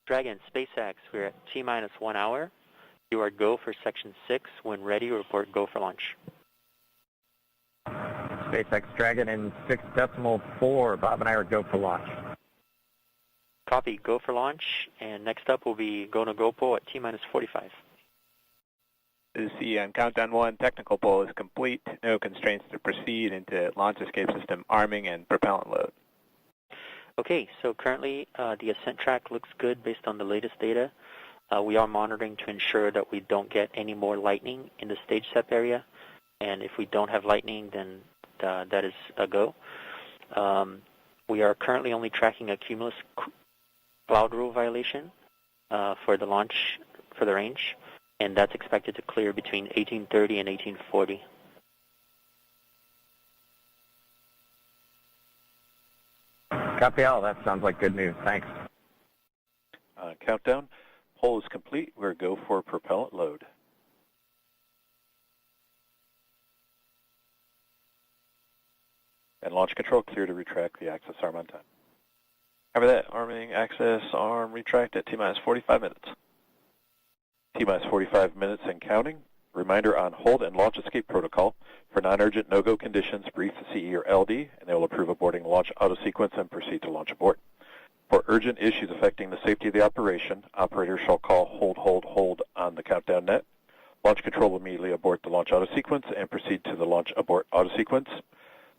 Dragon, SpaceX, we're at T-minus 1 hour. You are go for section 6. When ready, report go for launch. SpaceX Dragon in 6.4. Bob and I are go for launch. Copy, go for launch. And next up will be go no GoPro at T-minus 45. This is C on countdown 1. Technical pull is complete. No constraints to proceed into launch escape system arming and propellant load. Okay, so currently the ascent track looks good based on the latest data. We are monitoring to ensure that we don't get any more lightning in the stage step area. And if we don't have lightning, then that is a go. We are currently only tracking a cumulus cloud rule violation for the launch, for the range. And that's expected to clear between 1830 and 1840. Copy all. That sounds like good news. Thanks. Countdown. Pull is complete. We're go for propellant load. And launch control clear to retract the access arm on time. Cover that. Arming access arm retract at T-minus 45 minutes. T-minus 45 minutes and counting. Reminder on hold and launch escape protocol. For non-urgent no-go conditions, brief the CE or LD, and they will approve aborting launch auto-sequence and proceed to launch abort. For urgent issues affecting the safety of the operation, operators shall call hold on the countdown net. Launch control will immediately abort the launch auto-sequence and proceed to the launch abort auto-sequence.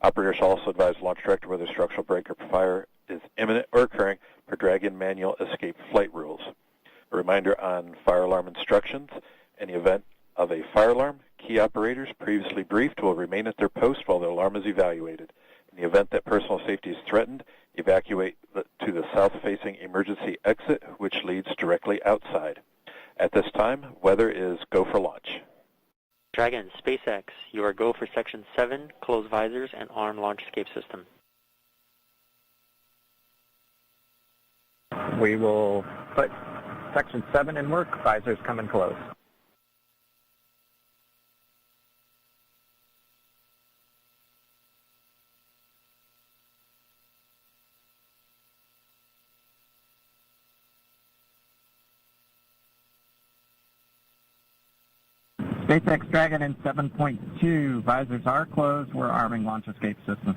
Operators shall also advise launch director whether structural break or fire is imminent or occurring per Dragon manual escape flight rules. A reminder on fire alarm instructions. In the event of a fire alarm, key operators previously briefed will remain at their post while the alarm is evaluated. In the event that personal safety is threatened, evacuate to the south-facing emergency exit, which leads directly outside. At this time, weather is go for launch. Dragon, SpaceX, you are go for section 7, close visors and arm launch escape system. We will put section 7 in work. Visors come and close. SpaceX Dragon in 7.2. Visors are closed. We're arming launch escape system.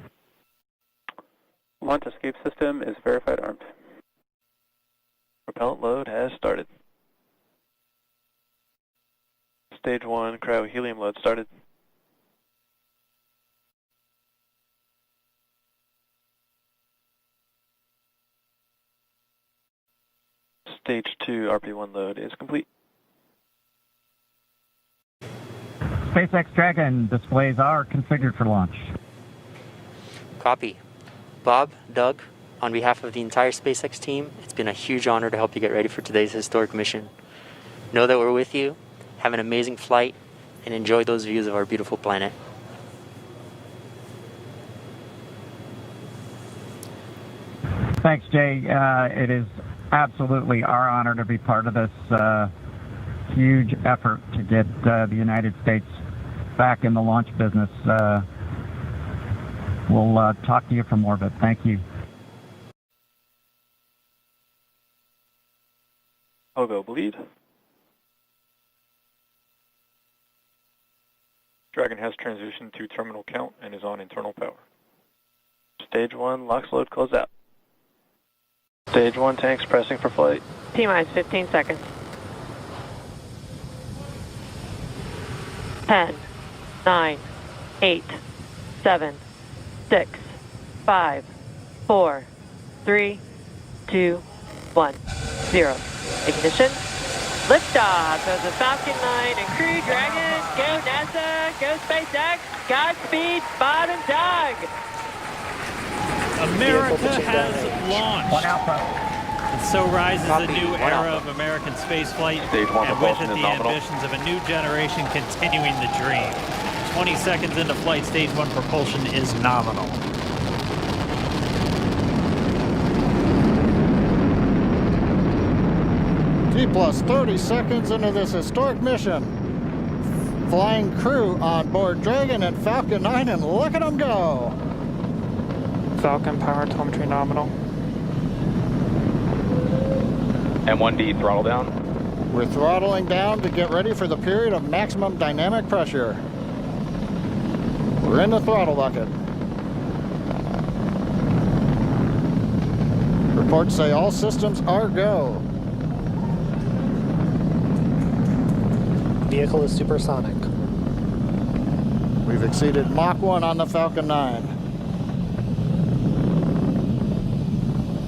Launch escape system is verified armed. Propellant load has started. Stage 1 cryo-helium load started. Stage 2 RP1 load is complete. SpaceX Dragon displays are configured for launch. Copy. Bob, Doug, on behalf of the entire SpaceX team, it's been a huge honor to help you get ready for today's historic mission. Know that we're with you, have an amazing flight, and enjoy those views of our beautiful planet. Thanks, Jay. It is absolutely our honor to be part of this huge effort to get the United States back in the launch business. We'll talk to you from orbit. Thank you. Pogo bleed. Dragon has transitioned to terminal count and is on internal power. Stage 1 LOX load close out. Stage 1 tanks pressing for flight. T-minus 15 seconds. 10, 9, 8, 7, 6, 5, 4, 3, 2, 1, 0. Ignition. Liftoff of the Falcon 9 and Crew Dragon. Go NASA, go SpaceX, Godspeed, Bob and Doug. America has launched. One Alpha. And so rises a new era of American spaceflight, and with it the ambitions of a new generation continuing the dream. 20 seconds into flight, stage 1 propulsion is nominal. T plus 30 seconds into this historic mission. Flying crew on board Dragon and Falcon 9, and look at them go. Falcon power telemetry nominal. M1D, throttle down. We're throttling down to get ready for the period of maximum dynamic pressure. We're in the throttle bucket. Reports say all systems are go. Vehicle is supersonic. We've exceeded Mach 1 on the Falcon 9.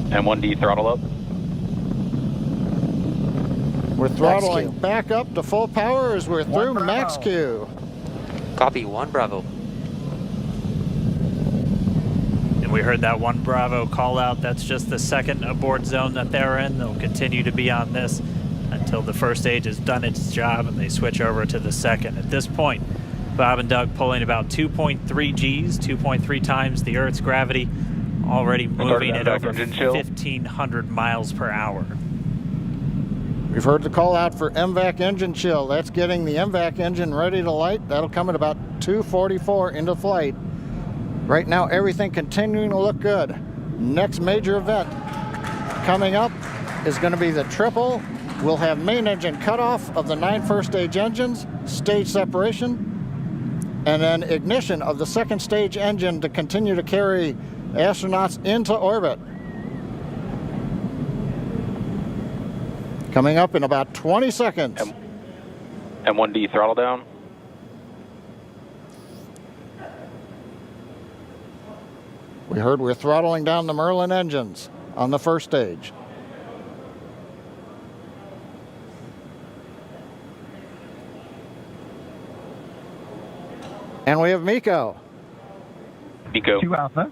M1D, throttle up. We're throttling back up to full power as we're through max Q. Copy, 1 Bravo. And we heard that 1 Bravo call out. That's just the second abort zone that they're in. They'll continue to be on this until the first stage has done its job and they switch over to the second. At this point, Bob and Doug pulling about 2.3 Gs, 2.3 times the Earth's gravity, already moving at over 1,500 miles per hour. We've heard the call out for MVAC engine chill. That's getting the MVAC engine ready to light. That'll come at about 2:44 into flight. Right now, everything continuing to look good. Next major event coming up is going to be the triple. We'll have main engine cutoff of the 9 first stage engines, stage separation, and then ignition of the second stage engine to continue to carry astronauts into orbit. Coming up in about 20 seconds. M1D, throttle down. We heard we're throttling down the Merlin engines on the first stage. And we have Miko. Miko. 2 Alpha.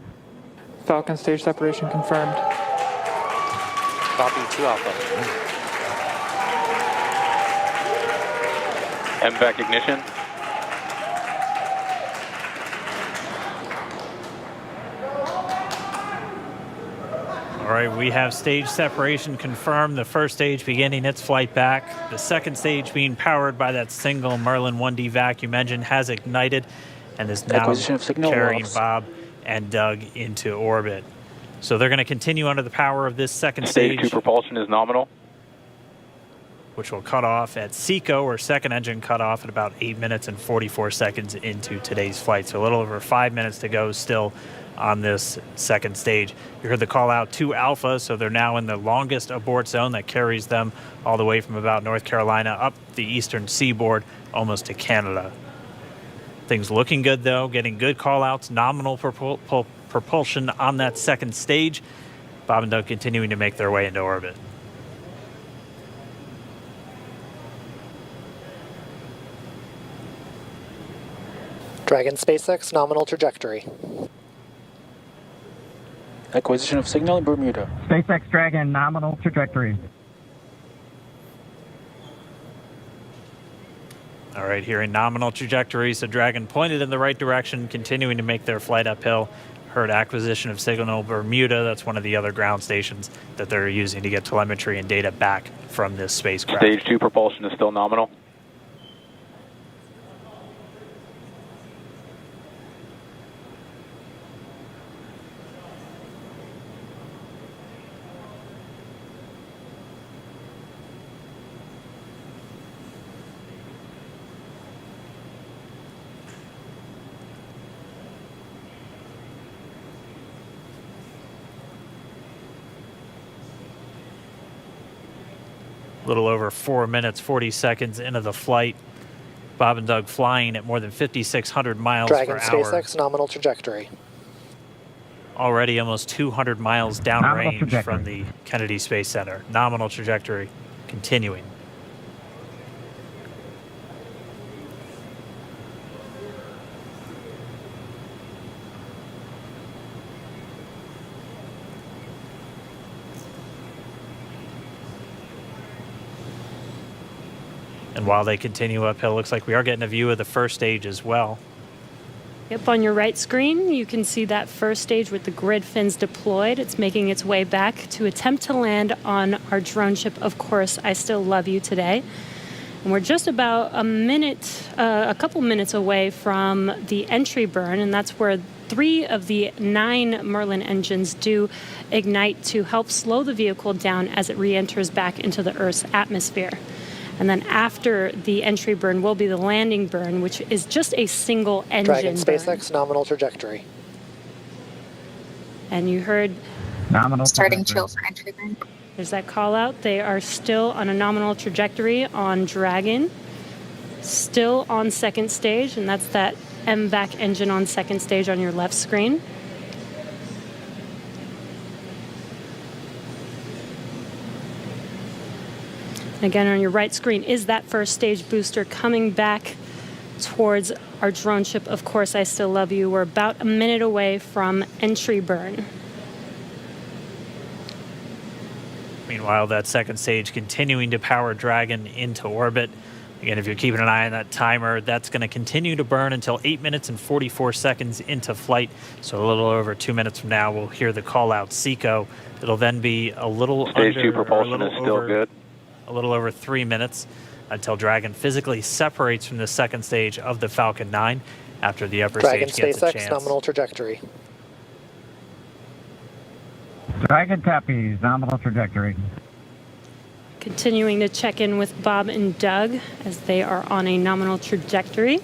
Falcon stage separation confirmed. Copy, 2 Alpha. MVAC ignition. All right, we have stage separation confirmed. The first stage beginning its flight back. The second stage being powered by that single Merlin 1D vacuum engine has ignited and is now carrying Bob and Doug into orbit. So they're going to continue under the power of this second stage. Stage 2 propulsion is nominal. Which will cut off at SECO, or second engine cutoff, at about 8 minutes and 44 seconds into today's flight. So a little over 5 minutes to go still on this second stage. You heard the call out 2 Alpha, so they're now in the longest abort zone that carries them all the way from about North Carolina up the eastern seaboard almost to Canada. Things looking good though, getting good call outs, nominal propulsion on that second stage. Bob and Doug continuing to make their way into orbit. Dragon SpaceX, nominal trajectory. Acquisition of signal in Bermuda. SpaceX Dragon, nominal trajectory. All right, here in nominal trajectory, so Dragon pointed in the right direction, continuing to make their flight uphill. Heard acquisition of signal Bermuda. That's one of the other ground stations that they're using to get telemetry and data back from this spacecraft. Stage 2 propulsion is still nominal. A little over 4 minutes, 40 seconds into the flight. Bob and Doug flying at more than 5,600 miles Dragon per hour. SpaceX, nominal trajectory. Already almost 200 miles downrange from the Kennedy Space Center. Nominal trajectory continuing. And while they continue uphill, looks like we are getting a view of the first stage as well. Yep, on your right screen, you can see that first stage with the grid fins deployed. It's making its way back to attempt to land on our drone ship, Of Course, I Still Love You Today. And we're just about a couple minutes away from the entry burn, and that's where 3 of the 9 Merlin engines do ignite to help slow the vehicle down as it re-enters back into the Earth's atmosphere. And then after the entry burn will be the landing burn, which is just a single engine Dragon burn. SpaceX nominal trajectory. And you heard Nominal starting trajectory. chill for entry burn. there's that call out. They are still on a nominal trajectory on Dragon, still on second stage, and that's that MVAC engine on second stage on your left screen. Again, on your right screen is that first stage booster coming back towards our drone ship. Of course, I still love you. We're about a minute away from entry burn. Meanwhile, that second stage continuing to power Dragon into orbit. Again, if you're keeping an eye on that timer, that's going to continue to burn until 8 minutes and 44 seconds into flight. So a little over 2 minutes from now, we'll hear the call out SECO. It'll then be a little Stage under, 2 propulsion or a is little still over, good. A little over 3 minutes until Dragon physically separates from the second stage of the Falcon 9 after the upper Dragon stage gets a SpaceX chance. nominal trajectory. Dragon copies, nominal trajectory. Continuing to check in with Bob and Doug as they are on a nominal trajectory.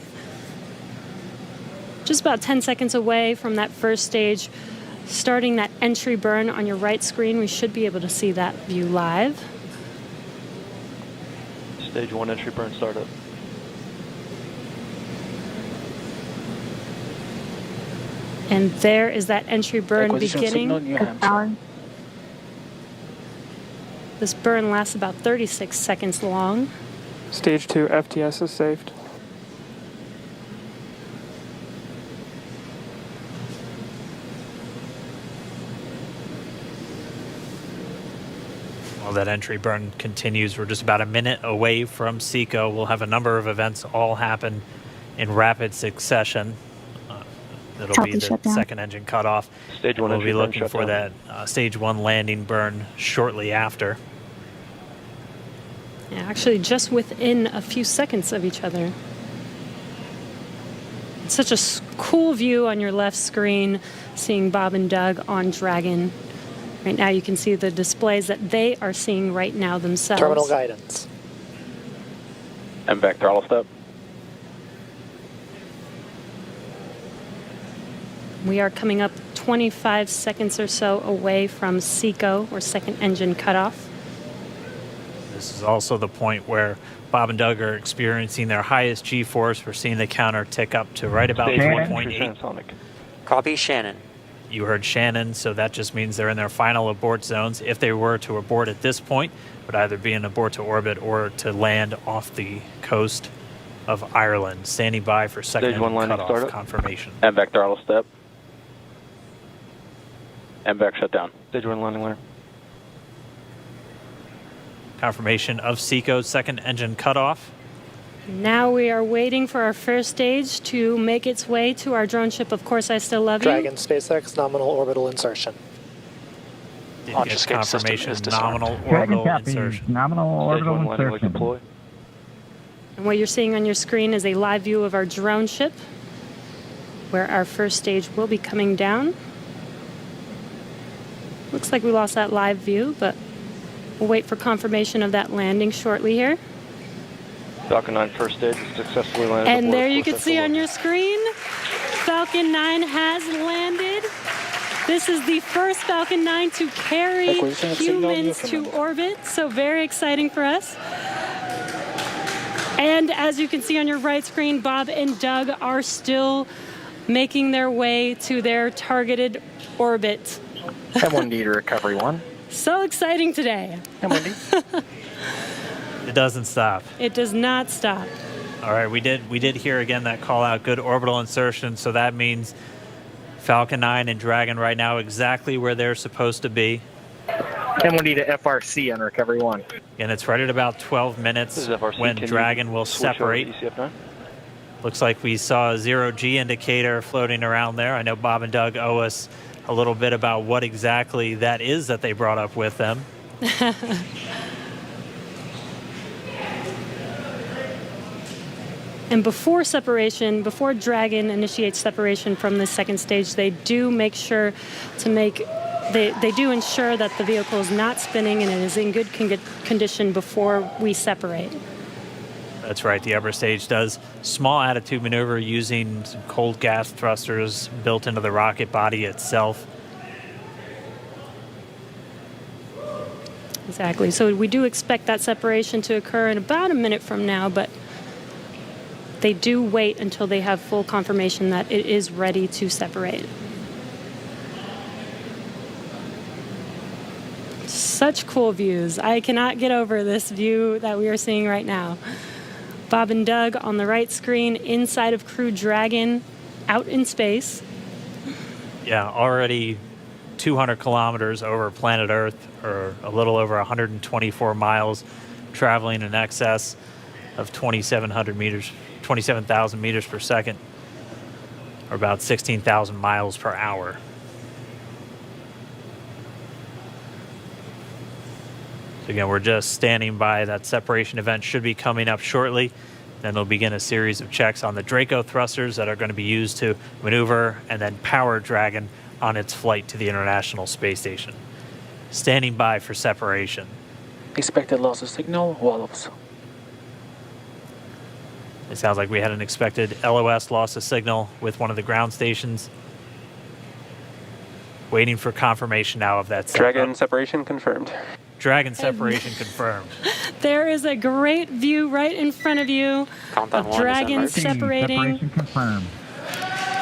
Just about 10 seconds away from that first stage, starting that entry burn on your right screen. We should be able to see that view live. Stage 1 entry burn startup. And there is that entry burn Acquisition of signal, beginning. New Hampshire. This burn lasts about 36 seconds long. Stage 2 FTS is saved. While that entry burn continues, we're just about a minute away from SECO. We'll have a number of events all happen in rapid succession. It'll Copy, be the shutdown. second engine cutoff. Stage 1 We'll entry be burn looking for shutdown. that stage 1 landing burn shortly after. Yeah, actually, just within a few seconds of each other. It's such a cool view on your left screen, seeing Bob and Doug on Dragon. Right now, you can see the displays that they are seeing right now themselves. Terminal guidance. MVAC throttle step. We are coming up 25 seconds or so away from SECO, or second engine cutoff. This is also the point where Bob and Doug are experiencing their highest G-force. We're seeing the counter tick up to right about Stage 1 1.8. entry transonic. Copy, Shannon. You heard Shannon, so that just means they're in their final abort zones. If they were to abort at this point, it would either be an abort to orbit or to land off the coast of Ireland. Standing by for second Stage 1 engine landing cutoff startup. confirmation. MVAC throttle step. MVAC shutdown. Stage 1 landing learn. Confirmation of SECO's second engine cutoff. Now we are waiting for our first stage to make its way to our drone ship. Of course, I still love you. Dragon SpaceX nominal orbital insertion. Did Launch get escape system confirmation is disarmed. nominal Dragon orbital copies, insertion. nominal Stage orbital 1 landing leg insertion. deploy. And what you're seeing on your screen is a live view of our drone ship, where our first stage will be coming down. Looks like we lost that live view, but we'll wait for confirmation of that landing shortly here. Falcon 9 first stage is successfully landed. And aboard there you course can see SL1. on your screen, Falcon 9 has landed. This is the first Falcon 9 to carry Acquisition of signal, humans to Newfoundland. orbit, so very exciting for us. And as you can see on your right screen, Bob and Doug are still making their way to their targeted orbit. M1D to recovery 1. So exciting today. M1D. It doesn't stop. It does not stop. All right, we did hear again that call out, good orbital insertion, so that means Falcon 9 and Dragon right now exactly where they're supposed to be. M1D to FRC on recovery 1. And it's right at about 12 This minutes is FRC. when Can you Dragon will switch over to separate. ECF9? Looks like we saw a 0G indicator floating around there. I know Bob and Doug owe us a little bit about what exactly that is that they brought up with them. And before separation, before Dragon initiates separation from the second stage, they do make sure to they do ensure that the vehicle is not spinning and it is in good condition before we separate. That's right. The upper stage does small attitude maneuver using some cold gas thrusters built into the rocket body itself. Exactly. So we do expect that separation to occur in about a minute from now, but they do wait until they have full confirmation that it is ready to separate. Such cool views. I cannot get over this view that we are seeing right now. Bob and Doug on the right screen inside of Crew Dragon out in space. Yeah, already 200 kilometers over planet Earth, or a little over 124 miles, traveling in excess of 2,700 meters, 27,000 meters per second, or about 16,000 miles per hour. So again, we're just standing by. That separation event should be coming up shortly. Then they'll begin a series of checks on the Draco thrusters that are going to be used to maneuver and then power Dragon on its flight to the International Space Station. Standing by for separation. Expected loss of signal, Wallows. It sounds like we had an expected LOS loss of signal with one of the ground stations. Waiting for confirmation now of that Dragon separation confirmed. Dragon separation confirmed. There is a great view right in front of you Countdown of one, Dragon is that right? separating. Separation confirmed.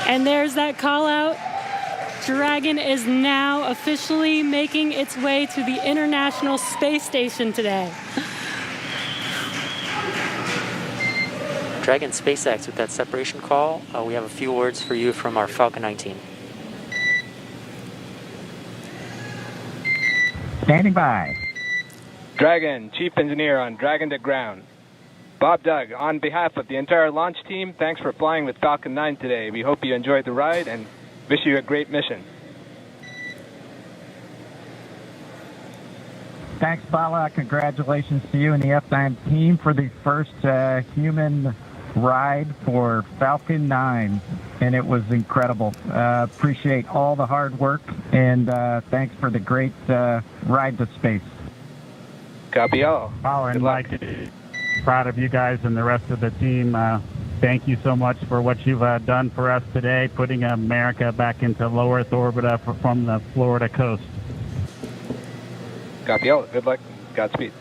And there's that call out. Dragon is now officially making its way to the International Space Station today. Dragon SpaceX with that separation call. We have a few words for you from our Falcon 9 team. Standing by. Dragon, Chief Engineer on Dragon to Ground. Bob Doug, on behalf of the entire launch team, thanks for flying with Falcon 9 today. We hope you enjoyed the ride and wish you a great mission. Thanks, Bala. Congratulations to you and the F9 team for the first human ride for Falcon 9. And it was incredible. Appreciate all the hard work, and thanks for the great ride to space. Copy all. Bala and Mike, proud of you guys and the rest of the team. Thank you so much for what you've done for us today, putting America back into low Earth orbit from the Florida coast. Copy all. Good luck. Godspeed.